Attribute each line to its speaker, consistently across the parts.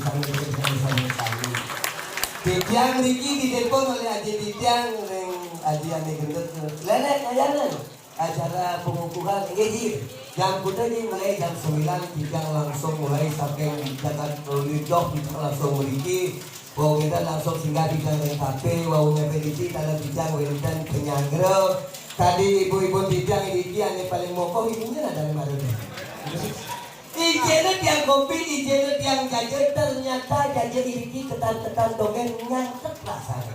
Speaker 1: disambung-sambung. Titiang Riki ditelepon oleh Aji Titiang yang Aji Ane Gendut. Lelet ayanan acara pengukuhan engagir. Jam putar ini mulai jam 9 Titiang langsung mulai sampai jangan lidoh langsung Riki. Wau kita langsung singgah di dalam kafe, wau ngepedisi dalam Titiang Wiridan Penyanggro. Tadi ibu-ibu Titiang Riki ane paling mokong ibunya ada mana? Ijena tiang kopi, ijena tiang jajan, ternyata jajan Riki ketan-ketan dongeng nyangkut rasanya.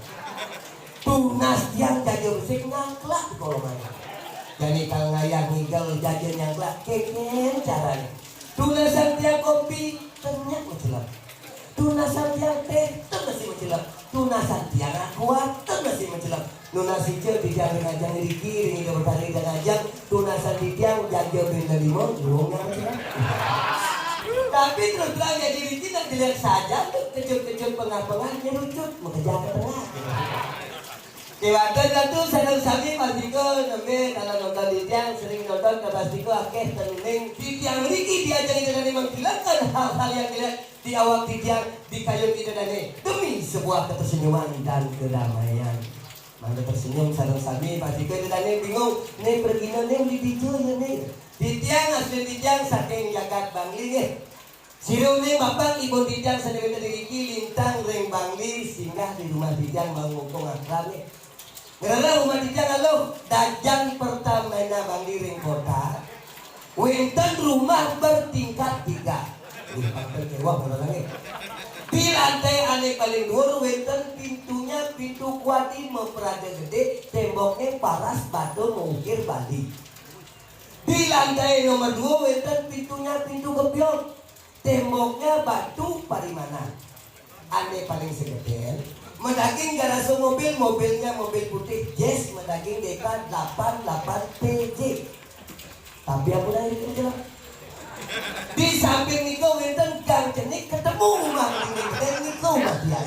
Speaker 1: Tunas tiang jajan musik ngangklak kalau mana. Jadi kang ngayang ngigel jajan nyangklak keken caranya. Tunasan tiang kopi ternyata mencelap. Tunasan tiang teh masih mencelap. Tunasan tiang aqua masih mencelap. Tunasan hijau di tiang ngajang Riki, ini bertani dan ngajang. Tunasan di tiang jajan benda limau, luangnya mencelap. Tapi terus terang jadi Riki dan dilihat saja tuh kecil-kecil pengah-pengah nyerucut mengejar ke tengah. Kewatan satu sedang sami Mas Diko nembe kalau nonton di tiang sering nonton ke Mas Diko akeh tenuning di tiang Riki diajari dengan menghilangkan hal-hal yang dilihat di awak di tiang di kayu kita dane demi sebuah ketersenyuman dan kedamaian. Mangga tersenyum sareng sami Mas Diko dane bingung nih pergi nih di bicu nih di tiang asli di tiang saking jagat bangli nih. Sirung nih bapak ibu Titiang sedang Riki lintang reng bangli singgah di rumah Titiang mengukung akrab nih. Karena rumah Titiang alo dajang pertama na bangli reng kota. Wenten rumah bertingkat 3. Kecewa nih. Di lantai ane paling dhuwur wenten pintunya pintu kuati memperada gede, temboknya paras batu mengukir Bali. Di lantai nomor 2 wenten pintunya pintu gebyong. Temboknya batu parimanan. Ane paling segede. Mendaging garaso mobilnya mobil putih Jazz mendaging DK 88 PJ. Tapi aku dah itu jelas. Di samping itu wenten gang jenik ketemu rumah ini itu dia.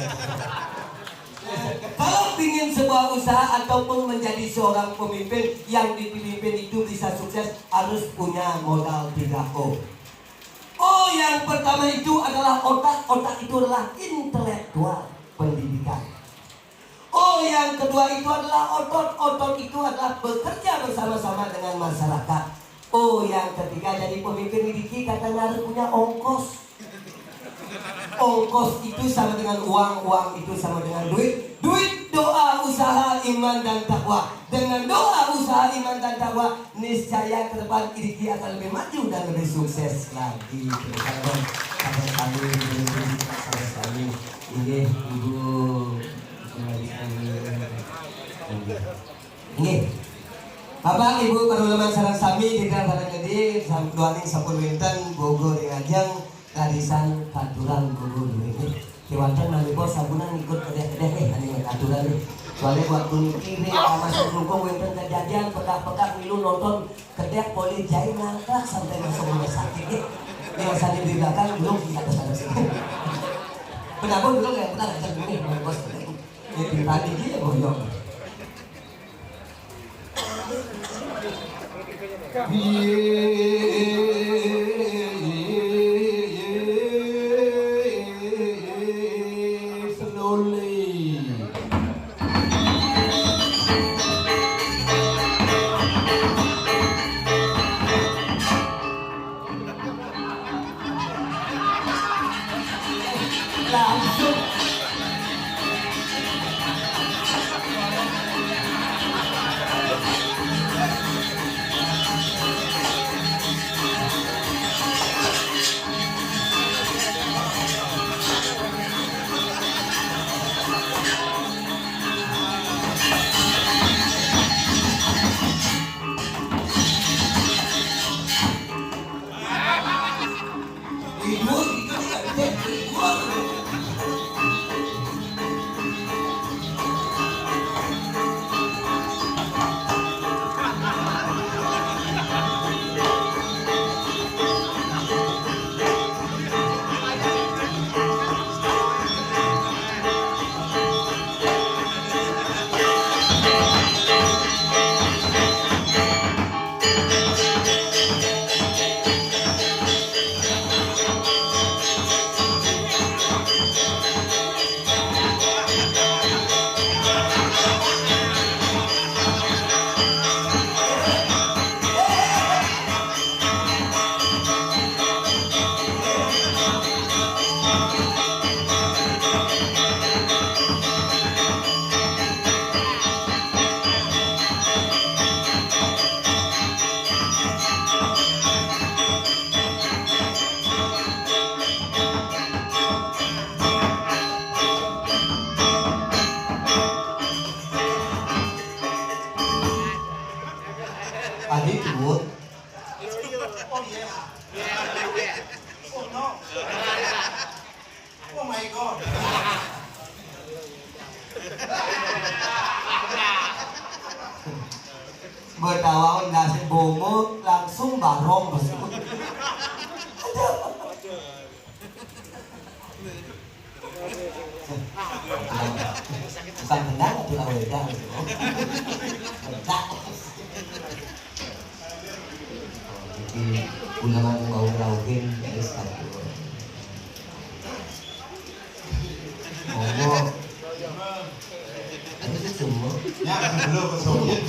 Speaker 1: Kalau ingin sebuah usaha ataupun menjadi seorang pemimpin yang dipimpin itu bisa sukses harus punya modal 3O. Oh, yang pertama itu adalah otak. Otak itu adalah intelektual pendidikan. Oh, yang kedua itu adalah otot. Otot itu adalah bekerja bersama-sama dengan masyarakat. Oh, yang ketiga jadi pemimpin Riki katanya harus punya ongkos. Ongkos itu sama dengan uang, uang itu sama dengan duit. Duit, doa, usaha, iman, dan takwa. Dengan doa, usaha, iman, dan takwa, niscaya ke depan Riki akan lebih maju dan lebih sukses lagi. Sampai kali ini Ibu ini Bapak Ibu Parlemen sareng sami di dalam jadi doaning sampun winten Bogor ngajeng karisan katuran Bogor ini. Kewanten nalika sabunan ikut kedeh-kedeh ane katuran nih. Soalnya waktu kiri masuk rukung winten kejadian pegah-pegah milu nonton kedeh poli jahit ngangkat sampai masuk rumah sakit nih. Yang saya di belakang belum di atas sini. Kenapa dulu kayak pernah ngajak ini bos ini tadi dia goyong. bomo langsung barong bos. Bukan tenang atau laweda. Jadi ulangan mau laukin dari satu. Ngomong. Ini sih semua.
Speaker 2: Ya belum kesohit.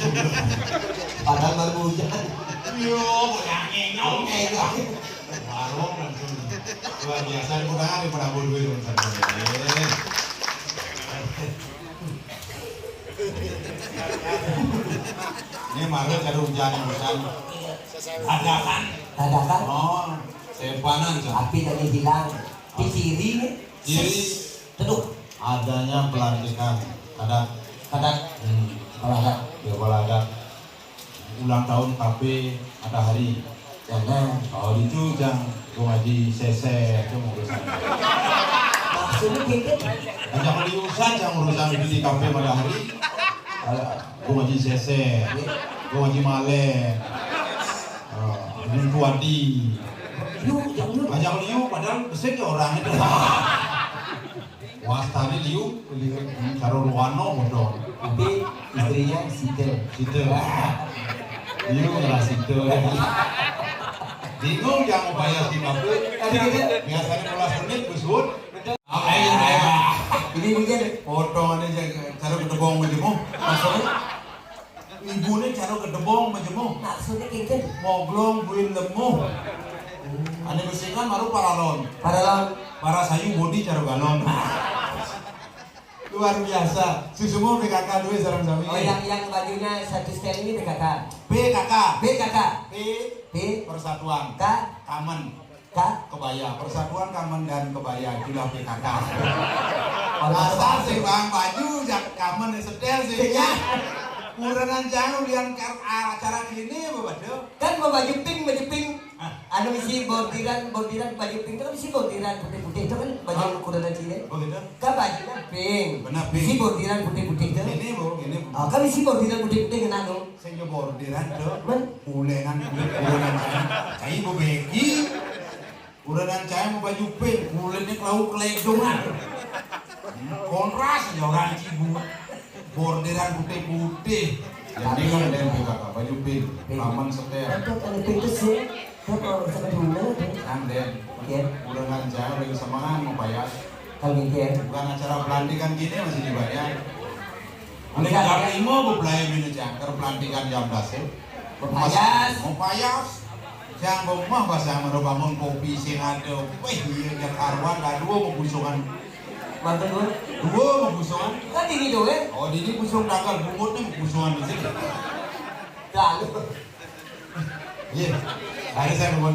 Speaker 1: Padahal baru hujan.
Speaker 2: Yo, nyong ngeyong. Warung langsung. Luar biasa mudah daripada bodoh itu ini malu ada hujan. Dadakan.
Speaker 1: Dadakan.
Speaker 2: Oh, sepanan kan.
Speaker 1: Api tadi hilang. Di kiri nih.
Speaker 2: Kiri.
Speaker 1: Teduh.
Speaker 2: Adanya pelantikan. Adat.
Speaker 1: Kalau ada.
Speaker 2: Ya kalau ada ulang tahun KP ada hari.
Speaker 1: Jangan.
Speaker 2: Oh itu jang ngaji sese itu mau urusan.
Speaker 1: Maksudnya gitu.
Speaker 2: Jangan diurusan yang urusan di KP pada hari. Gue ngaji sese, gue ngaji male, ini kuadi. Ajak liu, padahal besar ya orang itu. Wastani liu, caro luano bodoh.
Speaker 1: Tapi istrinya situ.
Speaker 2: Liu nggak situ. Bingung yang mau bayar di KP. Biasanya 15 menit busut.
Speaker 1: Ini mungkin
Speaker 2: Potongannya cara kedebong majemuk.
Speaker 1: maksudnya
Speaker 2: Ibunya cara kedebong majemuk.
Speaker 1: maksudnya gitu.
Speaker 2: Moglong buin lemuh. Ane besikan baru paralon.
Speaker 1: Padahal
Speaker 2: Para sayu bodi cara galon. Luar biasa. Susumu PKK dua sarang sami.
Speaker 1: oh yang bajunya satu setel ini PKK.
Speaker 2: PKK.
Speaker 1: PKK.
Speaker 2: P Persatuan.
Speaker 1: K
Speaker 2: Kamen.
Speaker 1: K
Speaker 2: Kebaya. Persatuan Kamen dan Kebaya. Itulah PKK.
Speaker 1: Kalau
Speaker 2: Asal sih bang baju jak Kamen setel sih ya. Kurangan jangan lihat acara gini apa bado?
Speaker 1: kan mau baju pink. Anu isi bordiran baju pink itu kan isi bordiran putih itu kan baju ukuran kecil.
Speaker 2: Oh gitu?
Speaker 1: Kan bajunya pink.
Speaker 2: Benar, pink.
Speaker 1: Isi bordiran putih itu.
Speaker 2: Ini bu, ini bu.
Speaker 1: Oh, kan isi bordiran putih kena dong.
Speaker 2: Saya coba bordiran tuh.
Speaker 1: Men,
Speaker 2: Ulengan saya mau begi. Ulengan saya mau baju pink. Ulennya kelau keledongan. Kontras aja orang cibu. Bordiran putih. Jadi kan ada yang PKK baju pink. Laman setel.
Speaker 1: itu kan pink itu sih. Kalau sampai dulu tuh.
Speaker 2: Kan den.
Speaker 1: Ya,
Speaker 2: Ulengan saya lagi semangat mau bayar.
Speaker 1: kalau gitu ya.
Speaker 2: Bukan acara pelantikan gini masih dibayar. Ini
Speaker 1: Bukan.
Speaker 2: jam 5 mau belanja minum jangkar pelantikan jam 10.
Speaker 1: Payas.
Speaker 2: Mau payas. Yang rumah bahasa mau bangun kopi sing ada. Wih, iya jak arwan dah dua mau busungan.
Speaker 1: Mantan dulu.
Speaker 2: Dua mau busungan.
Speaker 1: Kan ini dong ya.
Speaker 2: Oh, di ini busung dagang bungutnya mau busungan di sini.
Speaker 1: Lalu.
Speaker 2: Iya. Hari saya mau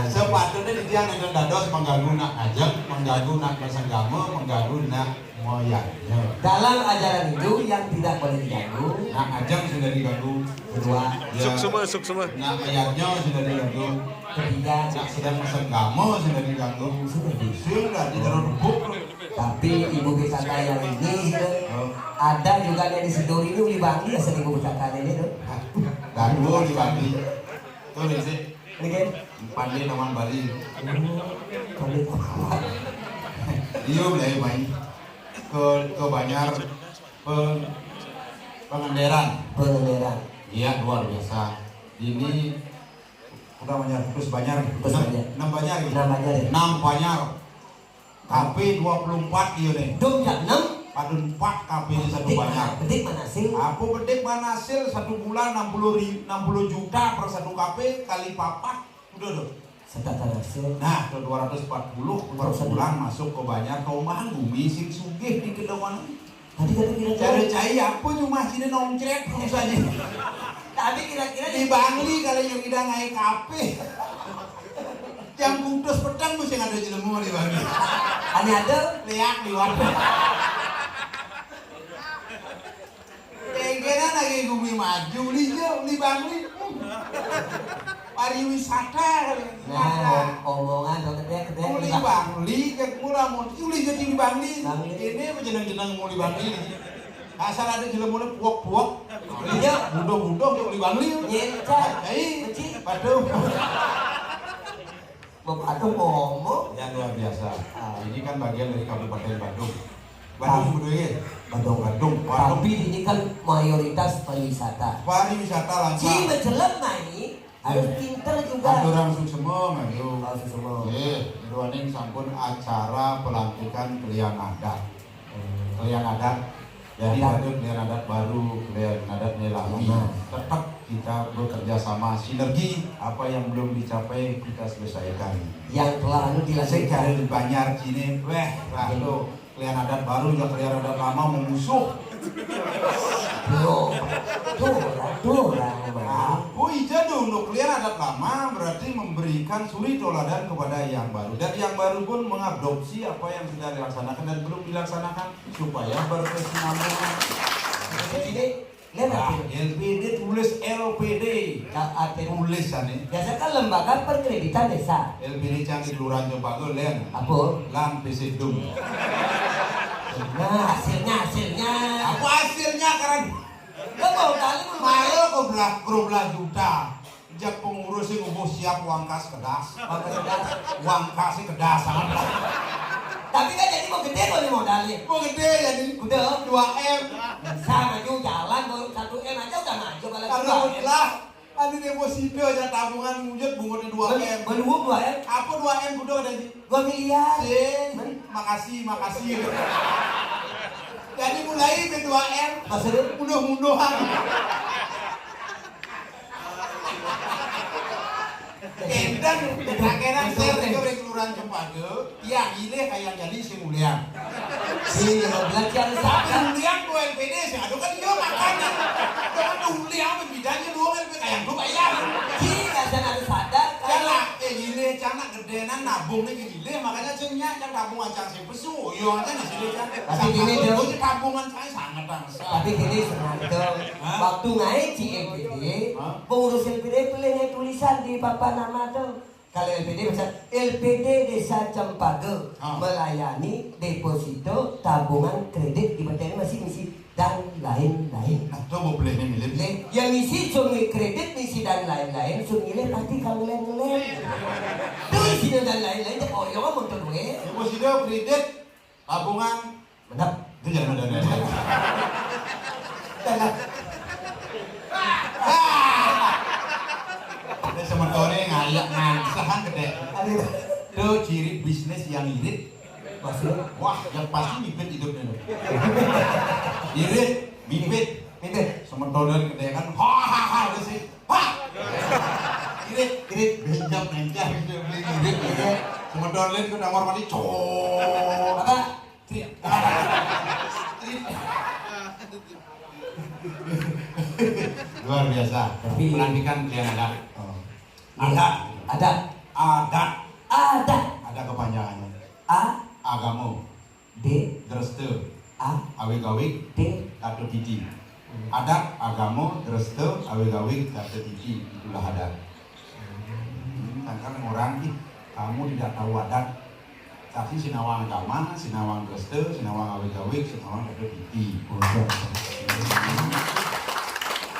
Speaker 2: sepatutnya di tiang yang dados mengganggu nak ajak, mengganggu nak bersenggama, mengganggu nak moyangnya.
Speaker 1: Dalam ajaran itu yang tidak boleh diganggu.
Speaker 2: Nak ajak sudah diganggu.
Speaker 1: Kedua,
Speaker 2: Ya,
Speaker 3: Suk semua.
Speaker 2: nak ayatnya sudah diganggu.
Speaker 1: ketiga,
Speaker 2: Nak sedang bersenggama sudah diganggu. Sudah ditaruh debuk.
Speaker 1: tapi ibu BKK yang ini gitu, ada juga dari Sidori ini uli bangli asal ibu BKK ini tuh.
Speaker 2: Dan dua dibagi. Tuh nih sih.
Speaker 1: Ini kan,
Speaker 2: Pandai naman Bali.
Speaker 1: kalau itu kuat.
Speaker 2: Dia mulai main ke Banyar Pangandaran.
Speaker 1: Pengendaraan.
Speaker 2: Iya luar biasa. Ini udah Banyar terus Banyar
Speaker 1: Terus Banyar.
Speaker 2: 6 Banyar gitu.
Speaker 1: Namanya deh.
Speaker 2: 6 Banyar. KP 24 dia nih.
Speaker 1: Dom jam 6.
Speaker 2: Padun 4 KP di satu Banyar.
Speaker 1: Petik mana sih?
Speaker 2: Aku pedik manasil 1 bulan 60 juta per satu KP kali papat. Udah tuh.
Speaker 1: Setata hasil.
Speaker 2: Nah, ke 240 per bulan masuk ke Banyar ke omah bumi sing sugih di kedongan.
Speaker 1: Tadi kira-kira
Speaker 2: Cara cai apa cuma sini nongcret saja.
Speaker 1: Tapi kira-kira
Speaker 2: Di Bangli kalau yang kita ngai kape. Yang putus pedang mesti ada jelemu di Bangli.
Speaker 1: hanya ada
Speaker 2: Lihat di wadah. Kayaknya lagi bumi maju di Bangli. Pariwisata
Speaker 1: nah omongan kedek
Speaker 2: Muli Bangli, yang mula mau uli jadi di Bangli.
Speaker 1: Bangli.
Speaker 2: Ini jenang-jenang muli Bangli. asal ada jelema puak-puak.
Speaker 1: Iya.
Speaker 2: Budo-budo ke Bangli.
Speaker 1: Nyencat.
Speaker 2: Ai, padu.
Speaker 1: Bapak ngomong.
Speaker 2: Ya luar biasa. Ini kan bagian dari Kabupaten Bandung. Bandung Bandung.
Speaker 1: Tapi ini kan mayoritas pariwisata.
Speaker 2: Pariwisata lancar.
Speaker 1: Jadi menjelma ini harus pinter juga.
Speaker 2: Orang Suksema, Maju.
Speaker 1: Semua.
Speaker 2: Ruaning sampun acara pelantikan klien adat. Klien adat. Jadi ada klien adat baru, klien adat Nelami. Tetap kita bekerja sama sinergi. Apa yang belum dicapai kita selesaikan.
Speaker 1: Yang telah
Speaker 2: Sekarang
Speaker 1: dilakukan.
Speaker 2: di Banjar sini, lalu klien adat baru ya klien adat lama memusuh. Aku ija dulu klien adat lama berarti memberikan suri toladan kepada yang baru, dan yang baru pun mengadopsi apa yang sudah dilaksanakan dan belum dilaksanakan supaya berkesinambungan.
Speaker 1: Jadi
Speaker 2: LPD tulis LPD, tulis ane.
Speaker 1: biasa kan lembaga perkreditan desa.
Speaker 2: LPD canggih Kelurahan Cempaka len.
Speaker 1: Apa?
Speaker 2: Lan Pisidum.
Speaker 1: Nah, hasilnya.
Speaker 2: Apa hasilnya kan?
Speaker 1: Lo mau kali
Speaker 2: Mayo kau belah juta. Jak pengurus yang ubuh siap uang kas kedas. Uang kasih kedas sangat.
Speaker 1: Tapi kan jadi mau gede kok nih modalnya.
Speaker 2: Mau gede jadi
Speaker 1: Udah
Speaker 2: 2M.
Speaker 1: sama maju jalan baru 1 M aja udah maju
Speaker 2: Kalau lah, ada deposito aja tabungan wujud bunganya 2M.
Speaker 1: Belum 2 M.
Speaker 2: Apa 2M kudu ada di?
Speaker 1: 2 miliar.
Speaker 2: Makasih. Jadi mulai ke 2M.
Speaker 1: Maksudnya
Speaker 2: Mudah-mudahan. Dan akhirnya saya dari Kelurahan Cempaka, ya ini kayak jadi simulian.
Speaker 1: sih belajar
Speaker 2: Tapi
Speaker 1: sana.
Speaker 2: Uliang dua LPD sih, aduh kan dia makanya. Jangan Uliang bedanya dua LPD kayak gue bayar.
Speaker 1: Sih kan harus sadar.
Speaker 2: Cana, gile, cana gedenan nabung nih gile, makanya cennya kan tabung aja sih besu, yo aja nih sini kan.
Speaker 1: Tapi gini dong.
Speaker 2: Tabungan saya sangat bangsa.
Speaker 1: Tapi gini senang waktu ngaji LPD, pengurus LPD pilihnya tulisan di papan nama tuh. Kalau LPD bisa LPD Desa Cempaka melayani deposito tabungan kredit ibaratnya masih misi dan lain-lain.
Speaker 2: Nah, coba boleh nih milih.
Speaker 1: Yang misi sungai kredit misi dan lain-lain sungai pasti kalau lain-lain. Tuh misi dan lain-lain jadi oh yang ngomong tuh gue.
Speaker 2: Deposito kredit tabungan
Speaker 1: Benar.
Speaker 2: itu jangan ada.
Speaker 1: Benar.
Speaker 2: Ada sementara ngayak ngangsahan gede.
Speaker 1: Aduh.
Speaker 2: Tuh ciri bisnis yang irit.
Speaker 1: Maksudnya
Speaker 2: Wah, yang pasti mipit hidupnya. Irit, mipit.
Speaker 1: itu
Speaker 2: Sementara gede kan, hahaha udah sih. Hah. Irit, benjam nenjah gitu beli irit. Sementara lain ke kamar mandi cowok.
Speaker 1: apa?
Speaker 2: Luar biasa.
Speaker 1: Tapi-
Speaker 2: Pelantikan klien ada.
Speaker 1: Ada.
Speaker 2: Ada kepanjangannya.
Speaker 1: A
Speaker 2: Agamo,
Speaker 1: D
Speaker 2: Dreste,
Speaker 1: A
Speaker 2: Awik-awik,
Speaker 1: D
Speaker 2: Kata Titi. Adat, agama, Dreste, Awik-awik, Kata Titi. Itulah adat. Kan orang nih, kamu tidak tahu adat. Tapi sinawang agama, sinawang Dreste, sinawang Awik-awik, sinawang Kata Titi.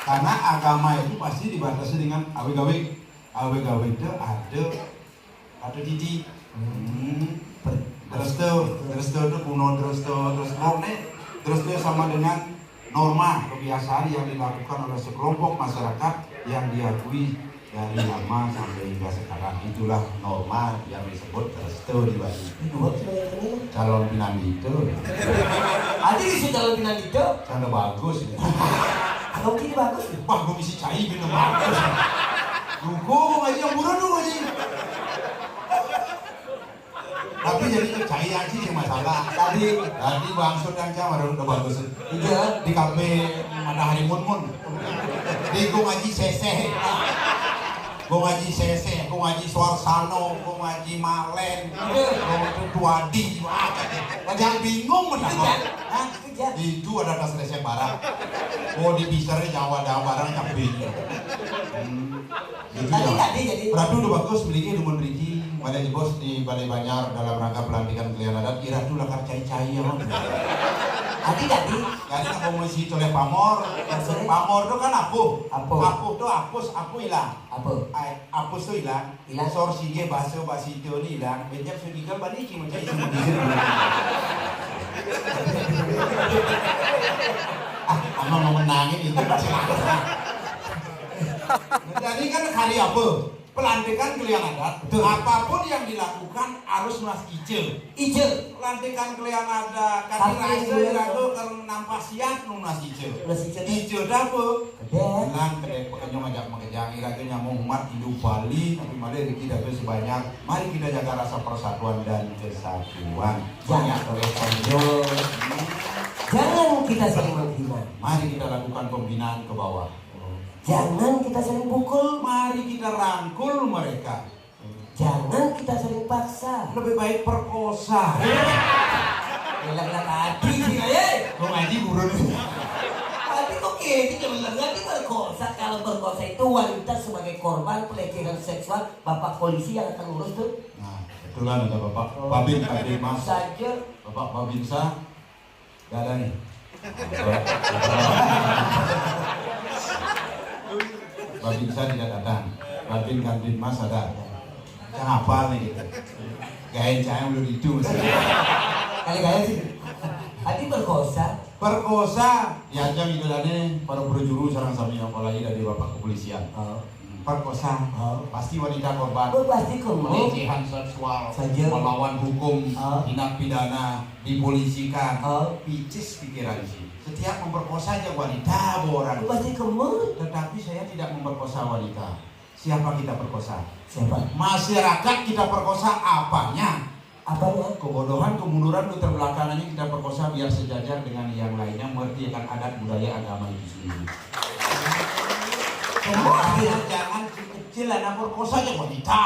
Speaker 2: Karena agama itu pasti dibatasi dengan awik-awik. Awik-awik itu ada Kata Titi. Dreste itu kuno Dreste sama dengan norma kebiasaan yang dilakukan oleh sekelompok masyarakat yang diakui dari lama sampai hingga sekarang. Itulah norma yang disebut Dreste di Bali. Calon pinandito.
Speaker 1: Ada isi calon pinandito.
Speaker 2: Cara bagus ya.
Speaker 1: Kalau kini bagus.
Speaker 2: Wah, gue bisa cai bener bagus. Duko ngaji yang buruk dulu ngaji. Tapi jadi cai aja yang masalah. Tadi bangsut yang cama udah bagus.
Speaker 1: Iya.
Speaker 2: Di kafe Matahari Mun. Di gue ngaji sese. Gue ngaji sese, gue ngaji Suarsano, gue ngaji Malen, gue Tuadi. Jangan bingung menang. Itu ada tas resep barang. Oh di bisarnya Jawa barang cabai.
Speaker 1: Tadi jadi.
Speaker 2: Berarti udah bagus miliki Dumun Riki, Balai Bos di Balai Banjar dalam rangka pelantikan klien adat. Kira tuh lakar cai-cai ya.
Speaker 1: Jadi.
Speaker 2: Jadi nak komisi oleh pamor.
Speaker 1: Maksudnya?
Speaker 2: Pamor tu kan apuh.
Speaker 1: Apuh.
Speaker 2: Apuh tu hapus, aku hilang.
Speaker 1: Apa?
Speaker 2: Hapus tu hilang.
Speaker 1: Hilang.
Speaker 2: Sor sige bahasa itu ni hilang. Benjam sudikan baniki macam itu. Ama mau menangin itu macam apa? Jadi kan hari apa? Pelantikan kalian adat. Apapun yang dilakukan harus mas ijo. Pelantikan kalian ada kasih rasa irago karena nampak siap nunas ijo. Ijo dapo. Bilang kedai pekerja majak mengejar irago nyamuk umat hidup Bali tapi malah kita sebanyak. Mari kita jaga rasa persatuan dan kesatuan. Banyak terus.
Speaker 1: Jangan kita saling menghina.
Speaker 2: Mari kita lakukan pembinaan ke bawah.
Speaker 1: Jangan kita saling pukul.
Speaker 2: Mari kita rangkul mereka.
Speaker 1: Jangan kita saling paksa.
Speaker 2: Lebih baik perkosa.
Speaker 1: Bilang tadi sih ya.
Speaker 2: Kau ngaji burun.
Speaker 1: Tapi kok gini sebenarnya di perkosa. Kalau perkosa itu wanita sebagai korban pelecehan seksual, bapak polisi yang akan urus tuh.
Speaker 2: Nah, kebetulan ada bapak Babin tadi mas.
Speaker 1: Saja.
Speaker 2: Bapak Babin sah. Gak ada nih. Babin sah tidak datang. Babin kantin mas ada. Yang apa nih gitu. Gain cahaya belum itu.
Speaker 1: Kali-kali sih. Hati perkosa.
Speaker 2: Perkosa. Ya jam itu tadi para berjuru sarang sami apalagi dari bapak kepolisian. Perkosa. Pasti wanita korban.
Speaker 1: Pasti kamu.
Speaker 2: Pelecehan seksual.
Speaker 1: Saja.
Speaker 2: Melawan hukum. Tindak pidana. Dipolisikan. Picis pikiran sih. Setiap memperkosa aja wanita orang.
Speaker 1: Pasti kamu.
Speaker 2: Tetapi saya tidak memperkosa wanita. Siapa kita perkosa?
Speaker 1: Siapa?
Speaker 2: Masyarakat kita perkosa apanya?
Speaker 1: Apanya?
Speaker 2: Kebodohan, kemunduran, keterbelakangannya kita perkosa biar sejajar dengan yang lainnya mengerti akan adat budaya agama itu sendiri. Jangan kecil anak perkosa aja wanita.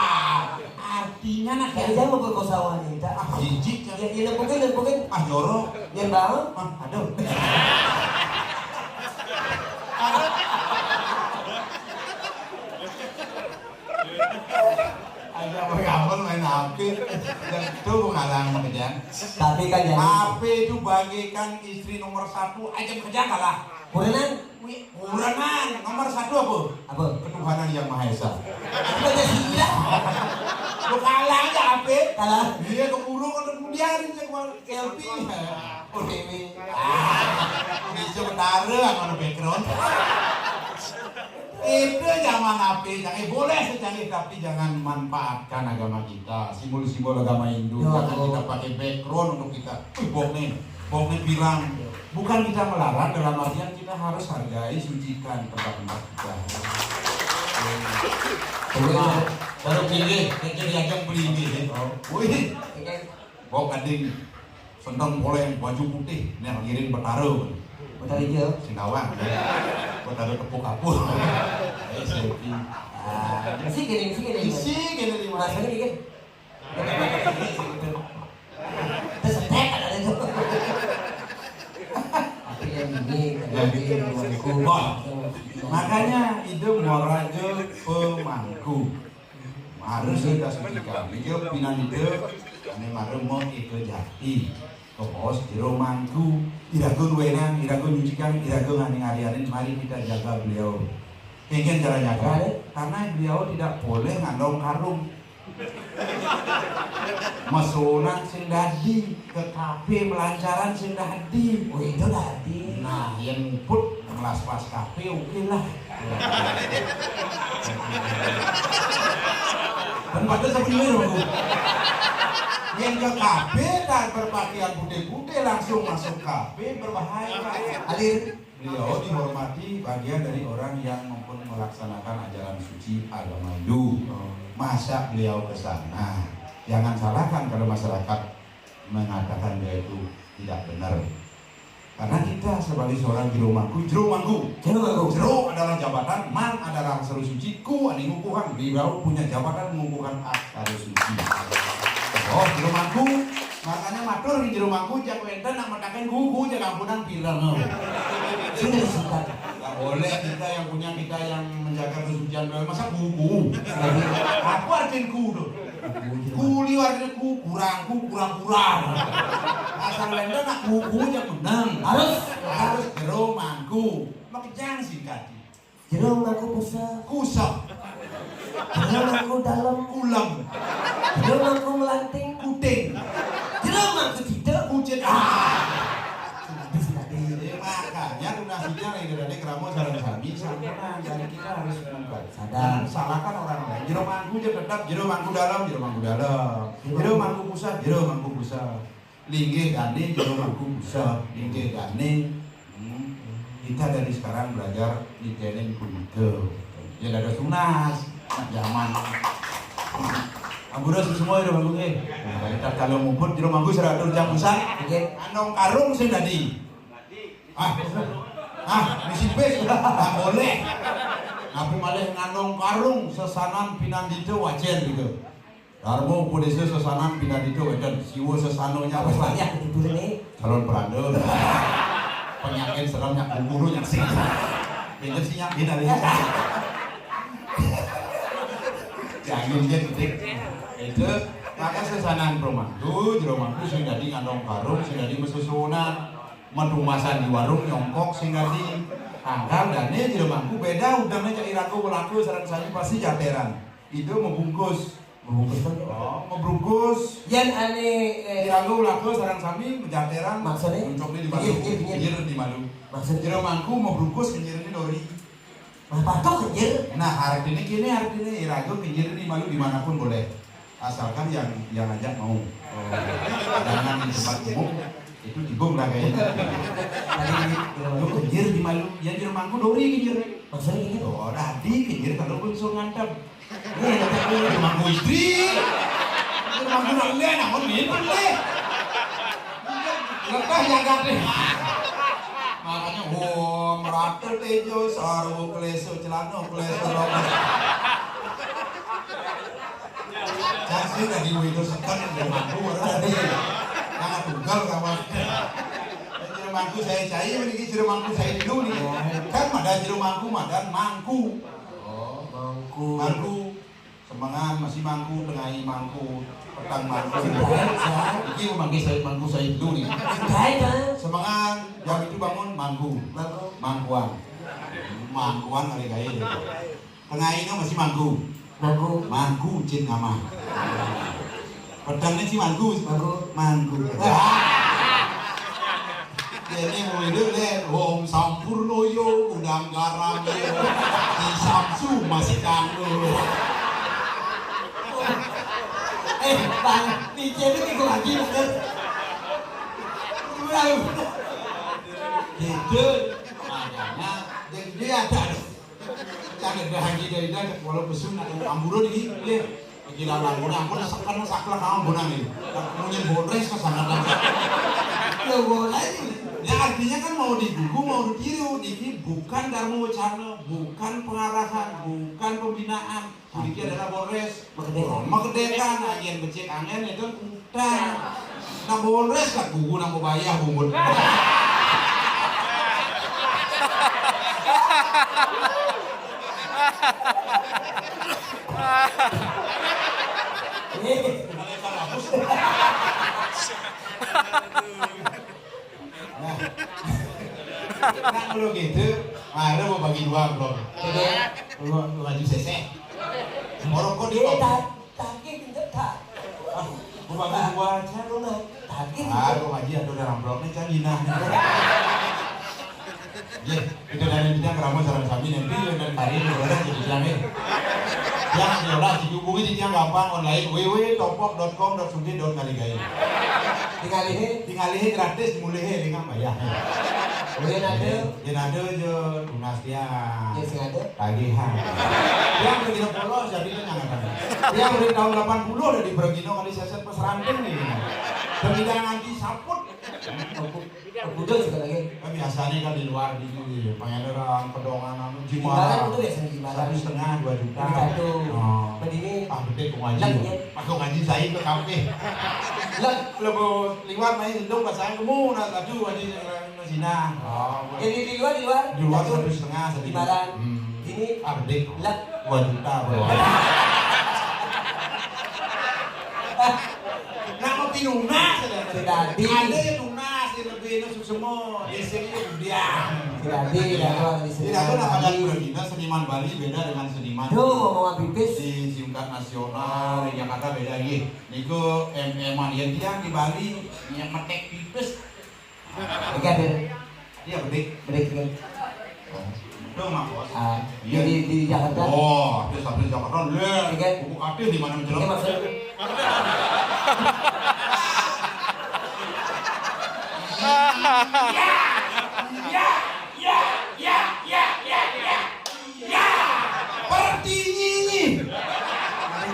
Speaker 2: Artinya nak
Speaker 1: Jangan memperkosa wanita.
Speaker 2: jijik
Speaker 1: Ya, lempukin.
Speaker 2: jorok.
Speaker 1: Yang bang.
Speaker 2: Aduh. Aja bergaul main HP dan itu menghalang pekerjaan.
Speaker 1: Tapi kan jangan.
Speaker 2: HP itu bagaikan istri nomor 1 aja kerja kalah.
Speaker 1: Burenan.
Speaker 2: Nomor 1 apa?
Speaker 1: Apa?
Speaker 2: Ketuhanan yang Maha Esa.
Speaker 1: Apa dia sila?
Speaker 2: Lu kalah aja HP.
Speaker 1: Kalah.
Speaker 2: Dia keburu kemudian LP. Oh Dewi. Bisa betara sama background. Itu zaman HP, jangan boleh secanggih tapi jangan manfaatkan agama kita, simbol-simbol agama Hindu. Jangan kita pakai background untuk kita. Bokne bilang, bukan kita melarang dalam artian kita harus hargai, sucikan tempat-tempat kita. Baru pilih, kerja diajak beli ini. Wih, bawa kading, sendang boleh baju putih, ini ngirim bertaruh.
Speaker 1: Bentar aja.
Speaker 2: Singawang, buat taruh tepuk kapur. Selfie.
Speaker 1: Isi gini.
Speaker 2: Gini di mana?
Speaker 1: Rasanya gini. Tersetek ada itu.
Speaker 2: Makanya itu morajo pemangku. Harus kita sucikan. Dia pinan itu, ane maru mau ikut jati. Kopos jero mangku, irago wenang, irago nyucikan, irago ngani-ngarianin. Mari kita jaga beliau. Ingin cara jaga, karena beliau tidak boleh ngandong karung. Masunan sing dadi ke kafe melancaran sing dadi.
Speaker 1: Oh itu tadi.
Speaker 2: Nah, yang put ngelas-las kafe oke lah. Dan pada sebenarnya yang ke kafe dan berpakaian putih-putih langsung masuk kafe berbahaya.
Speaker 1: Hadir.
Speaker 2: Beliau dihormati bagian dari orang yang melaksanakan ajaran suci agama Hindu. Masa beliau ke sana? Jangan salahkan kalau masyarakat mengatakan dia itu tidak benar. Karena kita sebagai seorang jero mangku adalah jabatan, man adalah seru suci, ku ani ngukuhan. Beliau punya jabatan mengukuhkan seru suci. Oh, jero mangku, makanya matur di jero mangku jak wenten nak matakan gugu jak ampunan pirang.
Speaker 1: Sudah disingkat.
Speaker 2: Gak boleh kita yang punya kita yang menjaga kesucian beliau masa kuku. Aku artinya kudu. Kuli artinya kurang. Asal lenda nak kuku yang menang. Harus jero mangku. Makejang singkat.
Speaker 1: Jero mangku pusat.
Speaker 2: Kusok.
Speaker 1: Jero mangku dalam.
Speaker 2: Ulem.
Speaker 1: Jero mangku melanting.
Speaker 2: Kuting.
Speaker 1: Jero mangku tidak.
Speaker 2: Kucit.
Speaker 1: Habis tadi.
Speaker 2: Makanya lunasinya lagi dari keramo jalan sami sampurna. Jadi kita harus
Speaker 1: Sadar.
Speaker 2: dan salahkan orang lain. Jero mangku aja tetap jero mangku dalam, jero mangku dalam. Jero mangku pusat, jero mangku pusat. Linggih gane jero mangku pusat, linggih gane. Kita dari sekarang belajar di channel kudu. Ya ada tunas, zaman. Amburas semua jero mangku ke. Kita kalau ngumpul jero mangku seratus jam pusat. Anong karung sing dadi. Misi bes nggak boleh. Aku malah ngandung karung sesanan pinandito wajar gitu. Darmo podese sesanan pinandito wajar. Siwo sesanonya
Speaker 1: Apa banyak itu ini?
Speaker 2: calon perandel. Penyakit serem nyak guru nyak sing. Pinter sih nyak beda deh. Jangan jadi itu maka sesanan perumahan jero mangku sing dadi ngandung karung sing dadi mesusunan. Medumasan di warung nyongkok sehingga di tanggal dan ini jero mangku beda udangnya cak iraku walaku sarang sani pasti jateran itu membungkus membungkus
Speaker 1: Yang aneh
Speaker 2: iraku walaku sarang sami jateran
Speaker 1: maksudnya
Speaker 2: mencokli di malu kenyir di malu
Speaker 1: maksud
Speaker 2: jero mangku membungkus kenyir ini dori
Speaker 1: patok kenyir.
Speaker 2: nah hari ini iraku kenyir di malu dimanapun boleh asalkan yang ajak mau jangan di tempat umum itu dibom lah kayaknya. Lu kenyir di malu, ya jero mangku dori kenyir.
Speaker 1: Maksudnya ini
Speaker 2: Oh, tadi kenyir kalau pun so ngantap. Jero mangku istri. Jero mangku nolnya namun ini boleh. Lekah jaga deh. Makanya merata tejo saru kleso celana kleso romas. Jadi tadi itu sekan jero mangku tadi. Jangan tunggal kawan. Jero mangku saya cai ini jero mangku saya dulu nih. Kan ada jero mangku madan mangku.
Speaker 1: oh
Speaker 2: Mangku. Semangat masih mangku tengahi mangku. Petang mangku. Iki mangku saya dulu nih. Semangat jam itu bangun mangku. Mangkuan. Mangkuan kali kali. Tengahinya masih mangku. Mangku cin nama. Pedangnya si mangku. Ini mulai dulu Om Sampurnoyo udang garam di Samsu masih kandung.
Speaker 1: Bang, pijet itu minggu lagi bener.
Speaker 2: Gitu. Makanya dia ada. Jangan berhaji dari dia walau pesun atau amburon ini dia gila languna aku nasakan saklah kamu bonang ini kemudian bonres ke sana lagi
Speaker 1: Ya boleh.
Speaker 2: ya artinya kan mau digugu mau ditiru ini bukan darmo wacana bukan pengarahan bukan pembinaan ini adalah bonres mengedekan agen becek angin itu udah nah bonres kan gugu nang bayar bumbun Nah kalau gitu, ada mau bagi dua belum? Lu maju sese. Orang kok di
Speaker 1: Taki pinjat tak.
Speaker 2: Mau bagi dua aja lu nah.
Speaker 1: Taki.
Speaker 2: Lu ngaji ada dalam bloknya canggina. Ya, itu dari kita keramu sarang sapi nanti dan hari ini boleh jadi bilangin. Yang jelas dihubungi di tiang gampang online www.topok.com.sugih.kaligai. Tinggalih gratis dimulai dengan bayar. Yang ada je tunas dia. Tagihan. Yang begitu polos jadi kenyangan. Yang dari tahun 80 udah di Bergino kali seset pesranten nih. Pembidang ngaji saput.
Speaker 1: Budol juga lagi.
Speaker 2: Biasanya kan di luar di sini, Pangandaran, Pedongan,
Speaker 1: Jimbaran itu biasanya Jimbaran.
Speaker 2: 1,5 2 juta.
Speaker 1: Satu.
Speaker 2: Oh.
Speaker 1: Berdini.
Speaker 2: Gede kok ngaji. Pas kok ngaji saya ke kafe. Lah, kalau liwat main gendong pas saya kamu nak taju ngaji ke sini. Oh.
Speaker 1: Jadi di luar.
Speaker 2: Di luar 1,5
Speaker 1: Jimbaran. Ini
Speaker 2: gede.
Speaker 1: lah
Speaker 2: 2 juta. Nama pinunas.
Speaker 1: Tadi.
Speaker 2: Ada yang tunas. lebih itu semua di sini diam.
Speaker 1: Jadi kalau di sini.
Speaker 2: Tidak ada namanya berbeda seniman Bali beda dengan seniman.
Speaker 1: Duh ngomong pipis
Speaker 2: di tingkat nasional, di Jakarta beda lagi. Niku emang yang dia di Bali yang metek pipis.
Speaker 1: Ikan
Speaker 2: Iya bedik.
Speaker 1: kan.
Speaker 2: Dong mak bos.
Speaker 1: Iya di Jakarta.
Speaker 2: Oh, ada sampai Jakarta lihat.
Speaker 1: Ikan.
Speaker 2: Buku aktif di mana
Speaker 1: Ini
Speaker 2: menjelang.
Speaker 1: maksudnya.
Speaker 2: Pertinyi.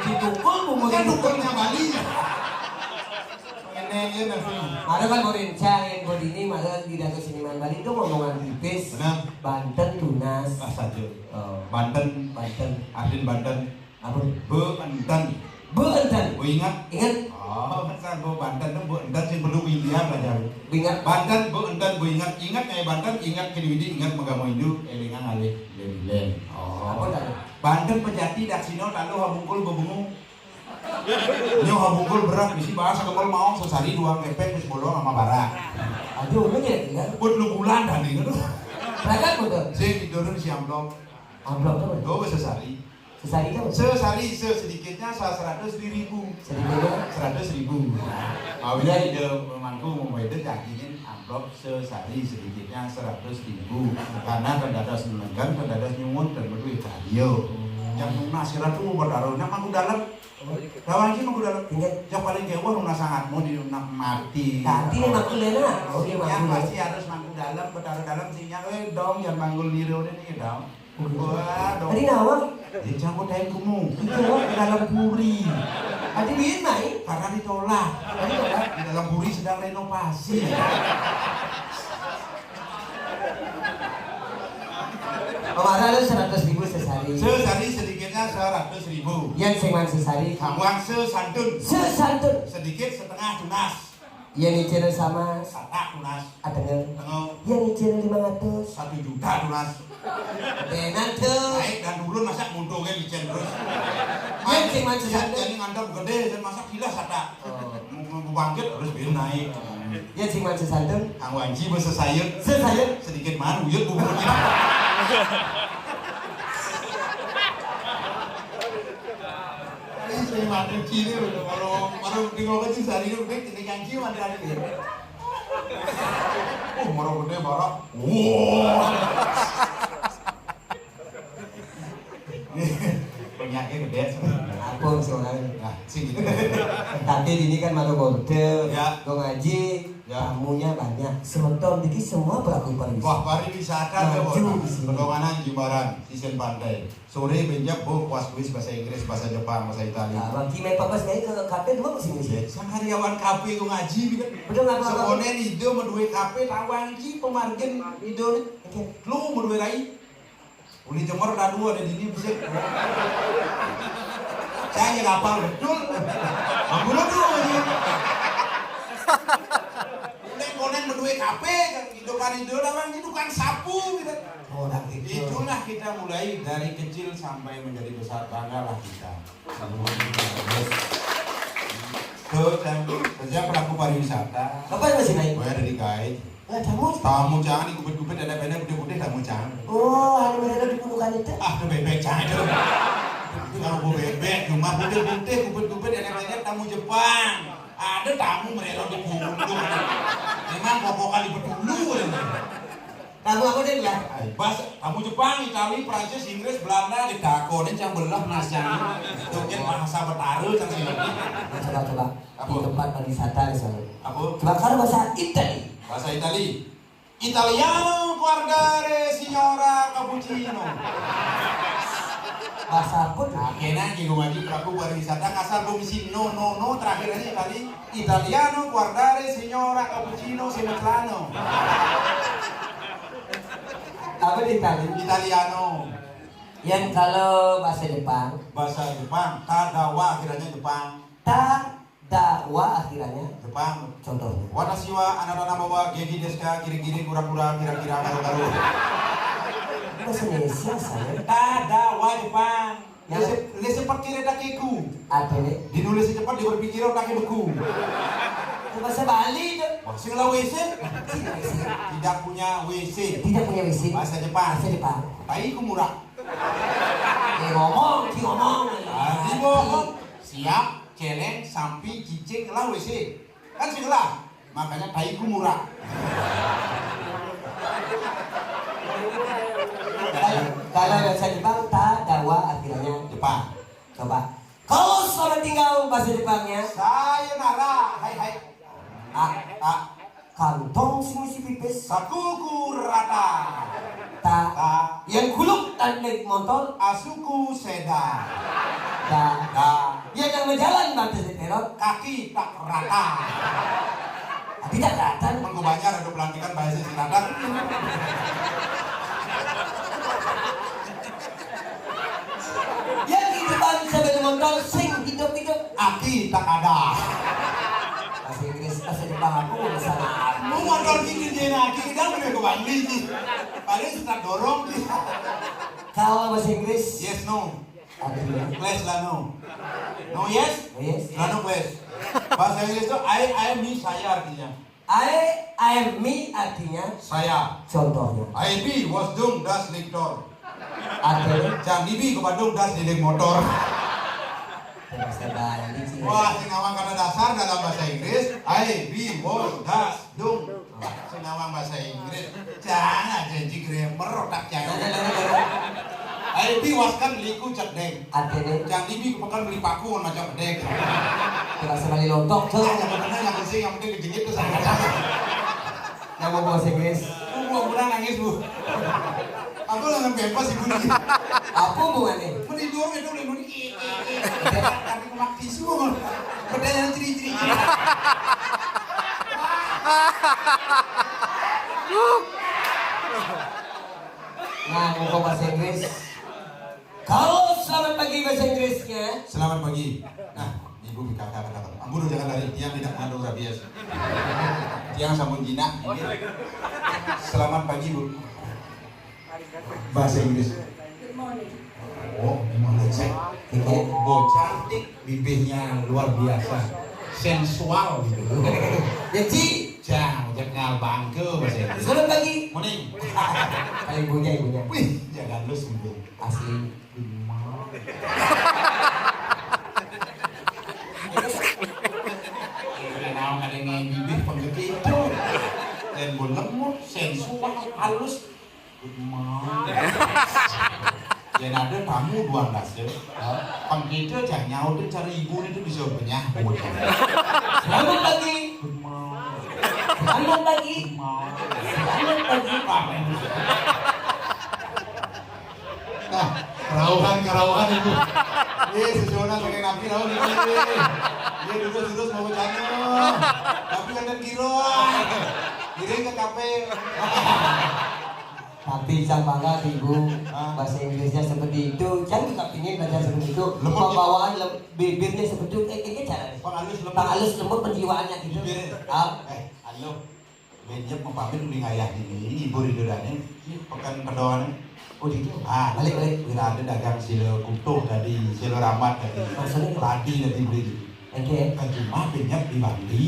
Speaker 1: Ditukul
Speaker 2: Bukan dukulnya Bali. Ini nasi.
Speaker 1: Ada kan mau rencanain body ini, masa di Dato Seniman Bali itu ngomongan tipis.
Speaker 2: Benar.
Speaker 1: Banten tunas.
Speaker 2: Saja.
Speaker 1: Oh,
Speaker 2: Banten,
Speaker 1: Banten.
Speaker 2: Asli Banten.
Speaker 1: Apa?
Speaker 2: Banten.
Speaker 1: Banten.
Speaker 2: Bu ingat?
Speaker 1: Ingat?
Speaker 2: Oh, kan Bu Banten itu Bu Banten sih perlu India belajar.
Speaker 1: Ingat?
Speaker 2: Banten Bu Banten Bu ingat Banten ingat Kediri ingat Megamo Hindu elingan alih Lelen.
Speaker 1: Apa dah?
Speaker 2: Banten pejati daksino lalu habungkul bebungu. Nyo habungkul berat bisi bahasa kebal mau sesari dua kepek wis bolong sama barak.
Speaker 1: Aduh, lu ingat?
Speaker 2: Buat lu bulan dan itu.
Speaker 1: Rakat betul.
Speaker 2: Sing didorong si amplop.
Speaker 1: Amplop apa?
Speaker 2: Do sesari.
Speaker 1: Sesari itu?
Speaker 2: Sesari sedikitnya 100.000.
Speaker 1: Sedikitnya
Speaker 2: 100.000. Awalnya ide memangku mau itu jadiin amplop sesari sedikitnya 100.000 karena terdadas menenggan, terdadas nyungun dan berduit radio. Yang nasirat tuh berdarahnya mangku dalam. Kawan sih mangku dalam. Yang paling jauh nuna sangat mau di nuna mati.
Speaker 1: Tadi nih mangku lena. Oh dia
Speaker 2: Yang
Speaker 1: mangku.
Speaker 2: pasti harus mangku dalam, berdarah dalam sinyal. Dong yang manggul liru ini dong. Wah dong.
Speaker 1: Tadi nawang.
Speaker 2: Dia campur daun kumu. Itu ke dalam puri.
Speaker 1: Tadi bikin main.
Speaker 2: Karena ditolak.
Speaker 1: Tadi tolak.
Speaker 2: Di dalam puri sedang renovasi.
Speaker 1: Kemarin lu 100.000 sesari.
Speaker 2: Sesari sedikitnya 100.000.
Speaker 1: Yang seman sesari.
Speaker 2: Kamuan sesantun.
Speaker 1: Sesantun.
Speaker 2: Sedikit setengah tunas.
Speaker 1: Yang nyicil sama.
Speaker 2: Satak tunas.
Speaker 1: Atengel.
Speaker 2: Tengok
Speaker 1: Yang nyicil 500.
Speaker 2: 1 juta tunas.
Speaker 1: Benar tuh.
Speaker 2: Naik dan turun masa muntungnya licin terus.
Speaker 1: Yang seman sesantun.
Speaker 2: Jadi ngandap gede dan masa gila satak. Mau bangkit harus biar naik.
Speaker 1: Yang seman sesantun.
Speaker 2: Kang Wanji bahasa sayur.
Speaker 1: Sesayun.
Speaker 2: Sedikit mana uyut bubuknya. Saya mati ciri kalau tinggal kecil sehari ini udah tinggal janji mati ada dia. Marah gede marah. Wow. Penyakit gede.
Speaker 1: Apa soalnya?
Speaker 2: Nah, sih gitu.
Speaker 1: Tapi ini kan malu kode.
Speaker 2: Ya.
Speaker 1: Gue ngaji.
Speaker 2: Ya.
Speaker 1: Tamunya banyak. Semotor jadi semua pelaku pariwisata.
Speaker 2: Wah, pariwisata
Speaker 1: Maju di sini.
Speaker 2: Pegunungan Jimbaran, sisen pantai. Sore benjak bu kuas kuis bahasa Inggris, bahasa Jepang, bahasa Italia.
Speaker 1: Nah, bagi main papas kayak ke kafe dua musim musim.
Speaker 2: Sang hariawan kafe ku ngaji gitu.
Speaker 1: Betul nggak apa-apa?
Speaker 2: Sekonen ide menduwe kafe tawang ki pemargen ide lu menduwe rai. Uli Jember udah dua ada di sini bisa. Saya yang hafal betul. Ambil dulu aja. Uli konen menduwe kafe hidupan ide tawang itu kan sapu gitu.
Speaker 1: Orang itu.
Speaker 2: Itulah kita mulai dari kecil sampai menjadi besar, banggalah kita. Tuh, sejak pelaku pariwisata,
Speaker 1: Kapan masih naik?
Speaker 2: gue ada di guide.
Speaker 1: Nggak tamu.
Speaker 2: Tamu jangan ikut-ikut ada benda gede-gede tamu jangan.
Speaker 1: Oh, ada mereka di puluhan itu.
Speaker 2: Ah, itu bebek jangan itu. Kalau gue bebek, cuma putih-putih, kupet-kupet ada benda tamu Jepang. Ada tamu mereka di punggung. Memang pokok kali berdulu.
Speaker 1: Tamu aku deh ya.
Speaker 2: Bahasa tamu Jepang, Itali, Prancis, Inggris, Belanda didakonin yang belah nasanya. Mungkin bahasa Betaru yang sini.
Speaker 1: Coba-coba di tempat pariwisata misalnya.
Speaker 2: Aku
Speaker 1: Coba kalau bahasa Itali.
Speaker 2: bahasa Itali. Italiano guardare signora cappuccino.
Speaker 1: Bahasa pun.
Speaker 2: Akhirnya di rumah di pelaku pariwisata kasar komisi no terakhirnya Itali. Italiano guardare signora cappuccino semetrano.
Speaker 1: Apa di Itali?
Speaker 2: Italiano.
Speaker 1: Yang kalau bahasa Jepang,
Speaker 2: Bahasa Jepang, tadawa akhirnya Jepang.
Speaker 1: tadawa akhirnya.
Speaker 2: Jepang.
Speaker 1: Contohnya.
Speaker 2: Watashi wa anata bawa gegi desu ka kiri-kiri kura-kura kira-kira garu-garu.
Speaker 1: Bahasa Indonesia saya.
Speaker 2: Tadawa Jepang.
Speaker 1: Yang
Speaker 2: Seperti redakiku.
Speaker 1: ada nih.
Speaker 2: Dinulis cepat dia berpikir otaknya beku.
Speaker 1: Bahasa Bali tuh.
Speaker 2: Sing lah WC? Tidak punya WC.
Speaker 1: Tidak punya WC.
Speaker 2: Bahasa Jepang.
Speaker 1: Bahasa Jepang.
Speaker 2: Tai kumura.
Speaker 1: Ngomong.
Speaker 2: Di bohong. Siap, celeng, sampi, cicing lah WC. Kan sing lah. Makanya tai kumura.
Speaker 1: Kalau bahasa Jepang ta dawa akhirnya
Speaker 2: Jepang.
Speaker 1: coba. Kalau selamat tinggal bahasa Jepangnya
Speaker 2: Sayonara. Hai.
Speaker 1: kantong sing isi pipis
Speaker 2: Sakuku rata.
Speaker 1: ta
Speaker 2: Ta.
Speaker 1: yang gulung dan naik motor
Speaker 2: Asuku seda.
Speaker 1: ta
Speaker 2: Da.
Speaker 1: yang berjalan batu seterot
Speaker 2: Kaki tak rata.
Speaker 1: tidak datang
Speaker 2: Menggubahnya rada pelantikan bahasa Sinadan.
Speaker 1: yang di depan sepeda motor sing hidup
Speaker 2: Aki tak ada.
Speaker 1: bahasa Inggris bahasa Jepang aku nggak salah
Speaker 2: Lu motor gini dia aki kan udah kebalik sih. Paling setak dorong sih.
Speaker 1: kalau bahasa Inggris
Speaker 2: Yes no.
Speaker 1: akhirnya
Speaker 2: Class lah no. No yes.
Speaker 1: oh yes
Speaker 2: Lah no class. Bahasa Inggris itu I me saya artinya.
Speaker 1: I am me artinya
Speaker 2: Saya.
Speaker 1: contohnya
Speaker 2: I be was dung das lektor.
Speaker 1: artinya
Speaker 2: Jang bibi ke Bandung das di motor.
Speaker 1: bahasa Bali sih
Speaker 2: Wah, sinawang karena dasar dalam bahasa Inggris. I be was das dung. Sinawang bahasa Inggris. Jangan janji grammar otak jangan. I be was kan liku cek deng.
Speaker 1: artinya
Speaker 2: Jang bibi kepekan beli paku macam deng.
Speaker 1: bahasa Bali lontong tuh
Speaker 2: Yang penting yang penting yang penting dijengit tuh sama.
Speaker 1: yang mau bahasa Inggris
Speaker 2: Bu, bukan nangis bu. Aku nggak bebas ibu nih.
Speaker 1: apa hubungannya
Speaker 2: Mau tidur itu udah mau tapi kemak tisu kok. Pertanyaan ciri-ciri.
Speaker 1: nah mau bahasa Inggris kalau selamat pagi bahasa Inggrisnya
Speaker 2: Selamat pagi. Nah, ibu BKK katakan. Ambu jangan lari, tiang tidak mengandung rabies. Tiang sambung jinak. Selamat pagi bu. Bahasa Inggris.
Speaker 3: Good morning.
Speaker 2: Oh, memang lecek. Oh, cantik, bibirnya luar biasa, sensual gitu.
Speaker 1: jadi
Speaker 2: Jangan jangan bangke bahasa Inggris.
Speaker 1: selamat pagi
Speaker 2: Morning.
Speaker 1: kalau ibunya
Speaker 2: Wih, jangan lu sembunyi.
Speaker 1: asli
Speaker 2: Kenal ada yang bibir pengekitu dan lemut, sensual, halus. Good morning. Dan ada tamu 12 ya. Pengekitu jangan nyaut cari ibu itu bisa penyahut.
Speaker 1: selamat pagi
Speaker 2: Good morning.
Speaker 1: selamat pagi
Speaker 2: Good morning.
Speaker 1: selamat pagi
Speaker 2: Nah, kerauhan ibu. Sesuatu pakai napi rawan ini. Dia duduk mau bercanda. Tapi kan kiro. Kiri ke kafe.
Speaker 1: tapi sang bangga ibu bahasa Inggrisnya seperti itu jangan kita ingin belajar seperti itu
Speaker 2: Lemot,
Speaker 1: pembawaan bibirnya seperti itu kayak cara
Speaker 2: Pak
Speaker 1: halus lembut penjiwaannya gitu
Speaker 2: halo. Benjep mau pamit beli ngayah ini. Ibu ridodane. Pekan kedoan. Oh gitu. Balik. Kira ada dagang silo kutuh tadi, silo ramat tadi.
Speaker 1: Maksudnya?
Speaker 2: Tadi nanti beli.
Speaker 1: oke
Speaker 2: Kan cuma benjep di Bali.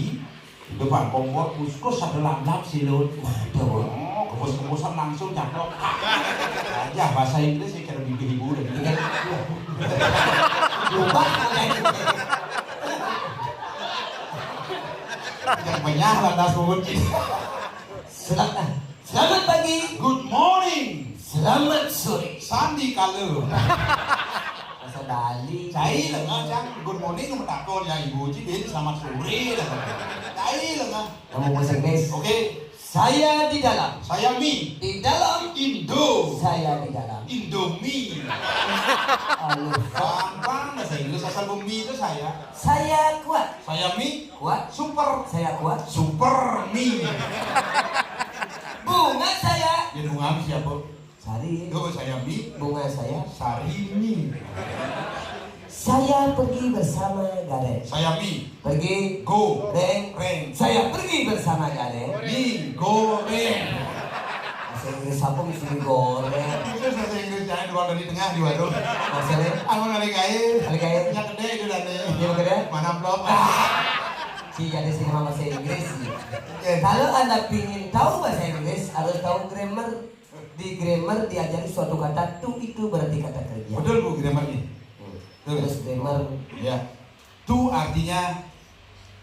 Speaker 2: Depan kompor kuskus ada lap silo.
Speaker 1: Waduh.
Speaker 2: Kepus-kepusan langsung caplok. Aja bahasa Inggris sih kira bibir ibu dan ini.
Speaker 1: lupa
Speaker 2: Yang banyak landas mungkin.
Speaker 1: selamat pagi
Speaker 2: Good morning.
Speaker 1: selamat sore
Speaker 2: Sandi kalau.
Speaker 1: bahasa Bali
Speaker 2: Cai lengah cang. Good morning kamu takut ya ibu Cibin selamat sore lah. Cai lengah.
Speaker 1: kamu bahasa Inggris
Speaker 2: Oke.
Speaker 1: saya di dalam
Speaker 2: Saya Mi.
Speaker 1: di dalam
Speaker 2: Indo.
Speaker 1: saya di dalam
Speaker 2: Indomie.
Speaker 1: Aduh.
Speaker 2: Gampang bahasa Inggris asal bumi itu saya.
Speaker 1: saya kuat
Speaker 2: Saya Mi.
Speaker 1: kuat
Speaker 2: Super.
Speaker 1: saya kuat
Speaker 2: Super Mi.
Speaker 1: bunga saya
Speaker 2: Dia bunga siapa?
Speaker 1: Sari
Speaker 2: Itu saya Mi.
Speaker 1: bunga saya
Speaker 2: Sari Mi.
Speaker 1: saya pergi bersama Garen
Speaker 2: Saya Mi.
Speaker 1: pergi
Speaker 2: Go.
Speaker 1: Reng
Speaker 2: Reng.
Speaker 1: saya pergi bersama Garen
Speaker 2: Mi. Goreng.
Speaker 1: bahasa Inggris apa mesti digoreng
Speaker 2: Itu bahasa Inggris jangan dua dari tengah di warung.
Speaker 1: maksudnya
Speaker 2: Aku kali kaya.
Speaker 1: Kali kaya.
Speaker 2: Punya kedai itu dan
Speaker 1: Iya, kedai.
Speaker 2: Mana blok?
Speaker 1: Si ada sinema bahasa Inggris. Kalau Anda ingin tahu bahasa Inggris, harus tahu grammar. Di grammar diajari suatu kata to itu berarti kata kerja.
Speaker 2: Betul Bu grammar ini.
Speaker 1: Terus grammar
Speaker 2: Ya. To artinya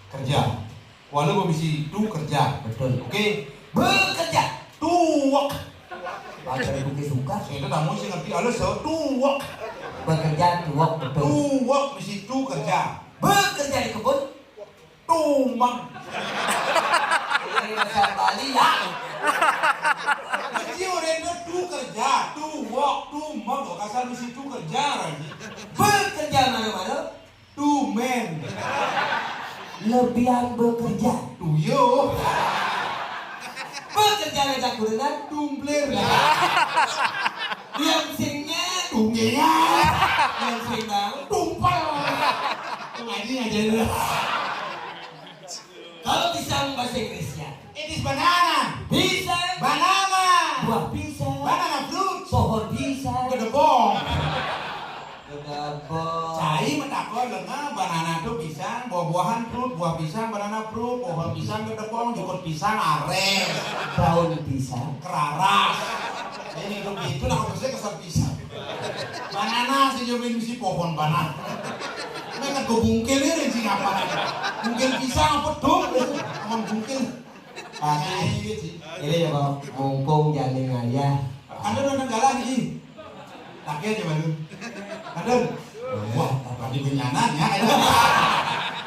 Speaker 2: kerja. Walau komisi to kerja.
Speaker 1: betul.
Speaker 2: Oke.
Speaker 1: Bekerja.
Speaker 2: To work.
Speaker 1: Agar bukan suka.
Speaker 2: Saya itu tamu sih ngerti. Alus so to work.
Speaker 1: Bekerja to work
Speaker 2: To
Speaker 1: betul.
Speaker 2: work mesti to kerja.
Speaker 1: Bekerja di kebun.
Speaker 2: Tumbang.
Speaker 1: Ini bahasa Bali ya.
Speaker 2: Mesti orang itu to kerja, to work, to mang. Kok kasar mesti to kerja lagi.
Speaker 1: Bekerja mana-mana.
Speaker 2: To men,
Speaker 1: Lebihan bekerja.
Speaker 2: to yo,
Speaker 1: Bekerja ngajak kurenan.
Speaker 2: tumbler,
Speaker 1: Yang singnya.
Speaker 2: tunggenya,
Speaker 1: Yang sing bang.
Speaker 2: tumpal. Ngaji aja dulu.
Speaker 1: Kalau pisang bahasa Inggrisnya.
Speaker 2: It is banana,
Speaker 1: Pisang.
Speaker 2: banana,
Speaker 1: Buah pisang.
Speaker 2: banana fruit,
Speaker 1: Pohon pisang.
Speaker 2: kedebong.
Speaker 1: Kedabong.
Speaker 2: Cai menakon lengan banana itu pisang, buah-buahan fruit, buah pisang, banana fruit, pohon pisang, kedebong, jukut pisang, ares,
Speaker 1: Daun pisang.
Speaker 2: keraras. Ini itu gitu nak saya kesal pisang. Banana sih jauhin misi pohon banana. Mereka gue bungkil ini sih apa? Bungkil pisang apa dong? Aman bungkil.
Speaker 1: Tapi
Speaker 2: gitu.
Speaker 1: ini ya bang, mumpung jalan ayah.
Speaker 2: Anda udah negara nih. Taki aja baru. Anda. Wah, tadi benyananya.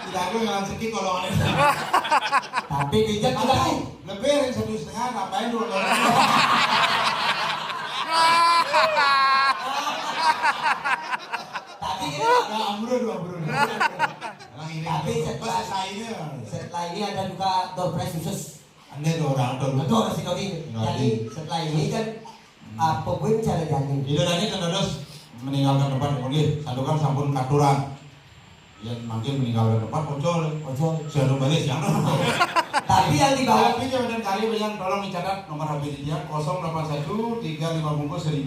Speaker 2: Tidak aku yang rezeki kalau ada.
Speaker 1: Tapi bijak juga nih.
Speaker 2: Lebih dari 1,5 ngapain dulu?
Speaker 1: Tapi ini
Speaker 2: Nah, ambrun.
Speaker 1: Tapi setelah ini ada juga door prize khusus.
Speaker 2: Anda itu orang tuh.
Speaker 1: Betul si Dodi. Jadi setelah ini kan apa pun cara jalan.
Speaker 2: Itu tadi terus meninggalkan tempat kemudian satu kan sampun katuran. Ya makin meninggalkan tempat muncul.
Speaker 1: Ojol.
Speaker 2: Saya balik yang
Speaker 1: Tapi yang dibawa
Speaker 2: Tapi jabatan kali yang tolong dicatat nomor HP dia 081 35 bungkus 1000.